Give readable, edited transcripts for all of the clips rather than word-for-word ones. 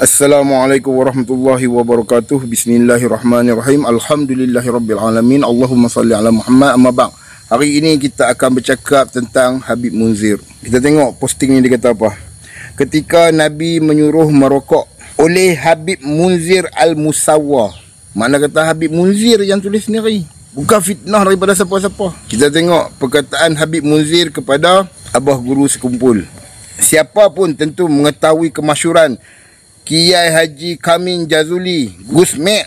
Assalamualaikum warahmatullahi wabarakatuh. Bismillahirrahmanirrahim. Alhamdulillahirabbilalamin. Allahumma salli ala Muhammad. Amma ba'd. Hari ini kita akan bercakap tentang Habib Munzir. Kita tengok posting ni, dia kata apa. Ketika Nabi menyuruh merokok oleh Habib Munzir Al-Musawwar. Makna kata Habib Munzir yang tulis sendiri, bukan fitnah daripada siapa-siapa. Kita tengok perkataan Habib Munzir kepada abah guru sekumpul. Siapa pun tentu mengetahui kemasyhuran Kiai Haji Kamin Jazuli Gus Mek,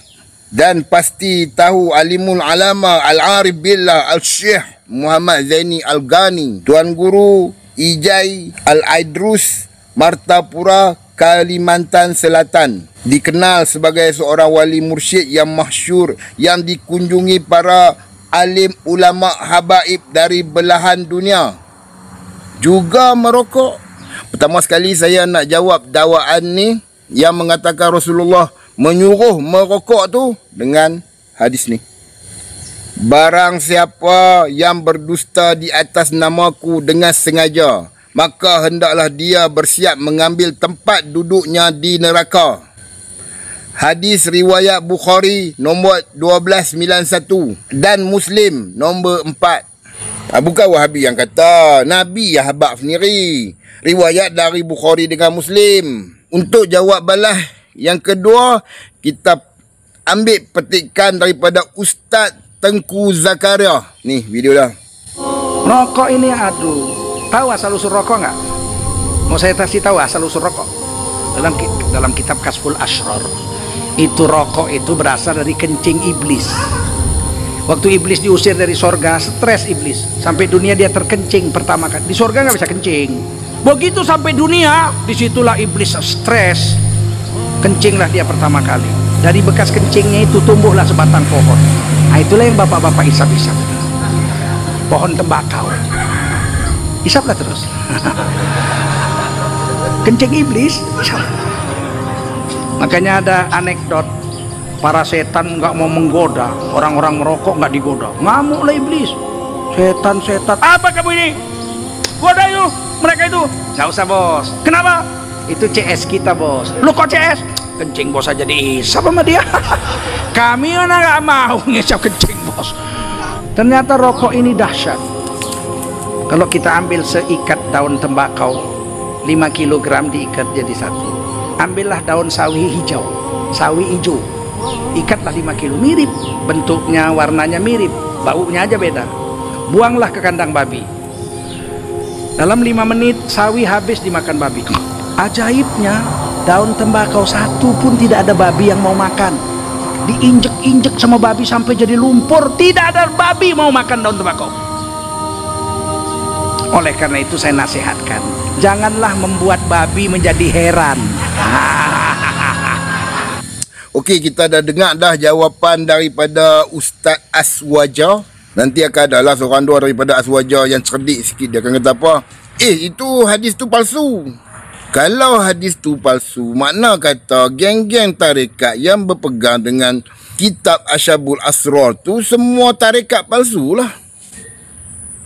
dan pasti tahu alimul alama al-arif billah al-syekh Muhammad Zaini Al-Ghani, Tuan Guru Ijai Al-Aidrus Martapura, Kalimantan Selatan. Dikenal sebagai seorang wali mursyid yang masyhur yang dikunjungi para alim ulama habaib dari belahan dunia. Juga merokok. Pertama sekali saya nak jawab dakwaan ni yang mengatakan Rasulullah menyuruh merokok tu dengan hadis ni. Barang siapa yang berdusta di atas namaku dengan sengaja, maka hendaklah dia bersiap mengambil tempat duduknya di neraka. Hadis riwayat Bukhari nombor 1291 dan Muslim nombor 4. Bukan Wahabi yang kata, Nabi yang habaq sendiri. Riwayat dari Bukhari dengan Muslim. Untuk jawab balas yang kedua, kita ambil petikan daripada Ustaz Tengku Zakaria. Ni video dah. Rokok ini aduh. Tahu asal usul rokok enggak? Mau saya kasih tahu asal usul rokok. Dalam kitab Kasful Asrar, itu rokok itu berasal dari kencing iblis. Waktu iblis diusir dari sorga, stres iblis. Sampai dunia dia terkencing pertama kali. Di sorga nggak bisa kencing. Begitu sampai dunia, disitulah iblis stres. Kencinglah dia pertama kali. Dari bekas kencingnya itu tumbuhlah sebatang pohon. Nah, itulah yang bapak-bapak isap-isap. Pohon tembakau. Isaplah terus. Kencing iblis, isap. Makanya ada anekdot, para setan nggak mau menggoda orang-orang merokok, nggak digoda. Ngamuklah iblis. Setan-setan. Apa kamu ini? Goda itu mereka itu. Nggak usah bos. Kenapa? Itu CS kita bos. Lu kok CS? Kencing bos aja diisap sama dia. Kami mana nggak mau ngisap kencing bos. Ternyata rokok ini dahsyat. Kalau kita ambil seikat daun tembakau 5 kg diikat jadi satu. Ambillah daun sawi hijau, sawi hijau, ikatlah 5 kilo. Mirip bentuknya, warnanya mirip, baunya aja beda. Buanglah ke kandang babi. Dalam 5 menit sawi habis dimakan babi. Ajaibnya, daun tembakau satu pun tidak ada babi yang mau makan. Diinjek-injek sama babi sampai jadi lumpur, tidak ada babi mau makan daun tembakau. Oleh karena itu saya nasihatkan, janganlah membuat babi menjadi heran. Okey, kita dah dengar dah jawapan daripada Ustaz Aswaja. Nanti akan ada lah seorang dua daripada Aswaja yang cerdik sikit. Dia akan kata apa? Itu hadis tu palsu. Kalau hadis tu palsu, makna kata geng-geng tarekat yang berpegang dengan kitab Asyabul Asrar tu semua tarekat palsu lah.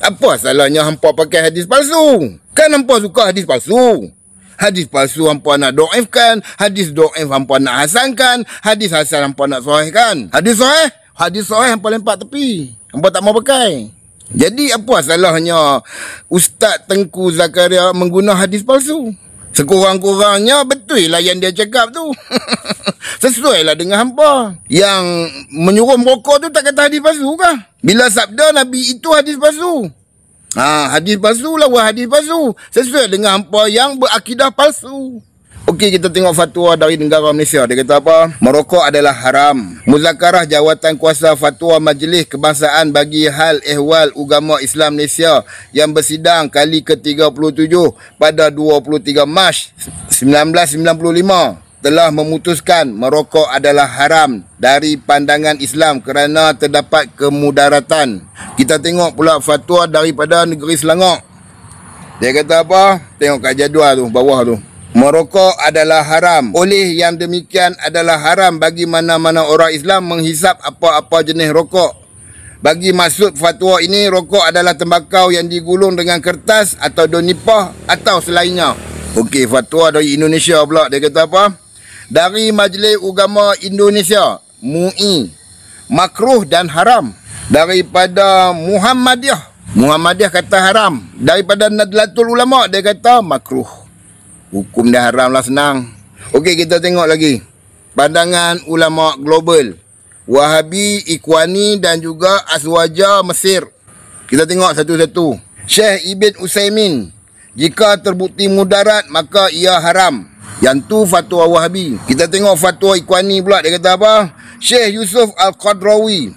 Apa salahnya hampa pakai hadis palsu? Kan hampa suka hadis palsu. Hadis palsu hampa nak do'ifkan, hadis do'if hampa nak hasankan, hadis hasan hampa nak sahihkan. Hadis sahih hampa lempak tepi. Hampa tak mau pakai. Jadi apa salahnya Ustaz Tengku Zakaria mengguna hadis palsu? Sekurang-kurangnya betul lah yang dia cakap tu. Sesuai lah dengan hampa. Yang menyuruh merokok tu tak kata hadis palsu kah? Bila sabda Nabi itu hadis palsu. Hadis palsu lawan hadis palsu. Sesuai dengan hampa yang berakidah palsu. Okey, kita tengok fatwa dari negara Malaysia. Dia kata apa? Merokok adalah haram. Muzakarah Jawatan Kuasa Fatwa Majlis Kebangsaan bagi Hal Ehwal Ugama Islam Malaysia yang bersidang kali ke-37 pada 23 Mac 1995 telah memutuskan merokok adalah haram dari pandangan Islam kerana terdapat kemudaratan. Kita tengok pula fatwa daripada negeri Selangor. Dia kata apa? Tengok kat jadual tu, bawah tu. Merokok adalah haram. Oleh yang demikian adalah haram bagi mana-mana orang Islam menghisap apa-apa jenis rokok. Bagi maksud fatwa ini, rokok adalah tembakau yang digulung dengan kertas atau daun nipah atau selainnya. Okey, fatwa dari Indonesia pula. Dia kata apa? dari Majlis Ugama Indonesia, MUI, makruh dan haram. Daripada Muhammadiyah kata haram. Daripada Nadlatul Ulama dia kata makruh. Hukum dia haram lah, senang. Okey, kita tengok lagi pandangan ulama global, Wahabi, Ikhwani dan juga Aswaja Mesir. Kita tengok satu-satu. Syekh Ibn Utsaimin, jika terbukti mudarat maka ia haram. Yang tu fatwa Wahabi. Kita tengok fatwa Ikhwani pula, dia kata apa? Syekh Yusuf Al-Qadrawi,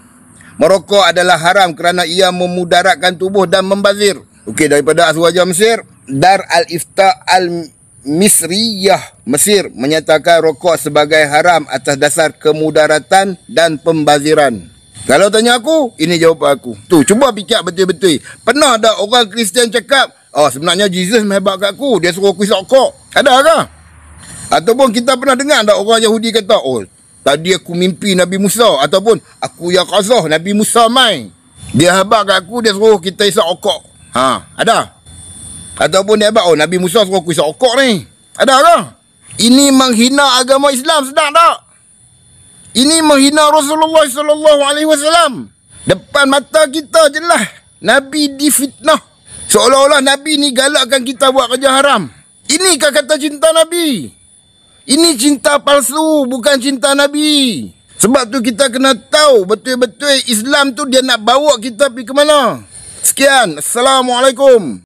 merokok adalah haram kerana ia memudaratkan tubuh dan membazir. Okey, daripada Aswaja Mesir, Dar Al-Ifta Al-Misriyah Mesir menyatakan rokok sebagai haram atas dasar kemudaratan dan pembaziran. Kalau tanya aku, ini jawapan aku. Tu, cuba fikir betul-betul. Pernah ada orang Kristian cakap, oh sebenarnya Jesus hebat kat aku, dia suruh aku isap rokok. Ada ke? Ataupun kita pernah dengar ada orang Yahudi kata, oh tadi aku mimpi Nabi Musa, ataupun aku Yaqazah Nabi Musa mai. Dia hebat kat aku, dia suruh kita isap rokok. Ada? Ataupun dia hebat, oh Nabi Musa suruh aku isap rokok ni. Ada ke? Ini menghina agama Islam, sedar tak? Ini menghina Rasulullah SAW. Depan mata kita jelas Nabi difitnah. Seolah-olah Nabi ni galakkan kita buat kerja haram. Inikah kata cinta Nabi? Ini cinta palsu, bukan cinta Nabi. Sebab tu kita kena tahu betul-betul Islam tu dia nak bawa kita pergi ke mana. Sekian. Assalamualaikum.